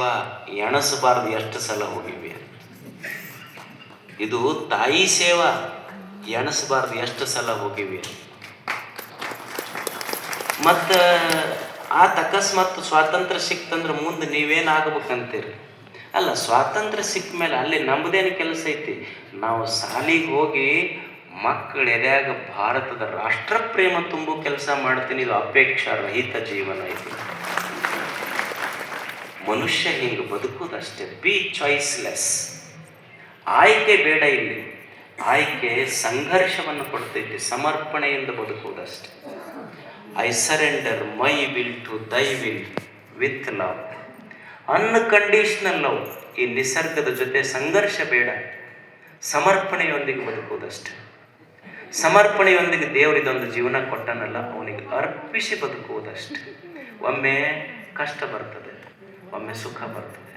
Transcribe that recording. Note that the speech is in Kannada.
ಸೇವಾ ಎಣಸಬಾರ್ದು ಎಷ್ಟು ಸಲ ಹೋಗಿವಿ. ಇದು ತಾಯಿ ಸೇವಾ ಎಣಸಬಾರ್ದು ಎಷ್ಟು ಸಲ ಹೋಗಿವಿ. ಮತ್ತು ಅಕಸ್ಮಾತ್ ಸ್ವಾತಂತ್ರ್ಯ ಸಿಕ್ತಂದ್ರೆ ಮುಂದೆ ನೀವೇನಾಗಬೇಕಂತೀರಿ? ಅಲ್ಲ, ಸ್ವಾತಂತ್ರ್ಯ ಸಿಕ್ಕ ಮೇಲೆ ಅಲ್ಲಿ ನಮ್ಮದೇನು ಕೆಲಸ ಐತಿ? ನಾವು ಶಾಲಿಗೆ ಹೋಗಿ ಮಕ್ಕಳ ಎದೆಯಾಗ ಭಾರತದ ರಾಷ್ಟ್ರ ಪ್ರೇಮ ತುಂಬೋ ಕೆಲಸ ಮಾಡ್ತೀನಿ. ಇದು ಅಪೇಕ್ಷಾ ರಹಿತ ಜೀವನ ಐತಿ. ಮನುಷ್ಯ ಹಿಂಗೆ ಬದುಕುವುದಷ್ಟೇ. B choiceless. ಆಯ್ಕೆ ಬೇಡ ಇಲ್ಲಿ. ಆಯ್ಕೆ ಸಂಘರ್ಷವನ್ನು ಕೊಡ್ತೈತಿ. ಸಮರ್ಪಣೆಯಿಂದ ಬದುಕುವುದಷ್ಟೇ. I surrender my will to thy will with love. Unconditional love. ಈ ನಿಸರ್ಗದ ಜೊತೆ ಸಂಘರ್ಷ ಬೇಡ. ಸಮರ್ಪಣೆಯೊಂದಿಗೆ ಬದುಕುವುದಷ್ಟೇ. ಸಮರ್ಪಣೆಯೊಂದಿಗೆ ದೇವರು ಇದೊಂದು ಜೀವನ ಕೊಟ್ಟನಲ್ಲ, ಅವನಿಗೆ ಅರ್ಪಿಸಿ ಬದುಕುವುದಷ್ಟೇ. ಒಮ್ಮೆ ಕಷ್ಟ ಬರ್ತದೆ, ಒಮ್ಮೆ ಸುಖ ಬರ್ತದೆ.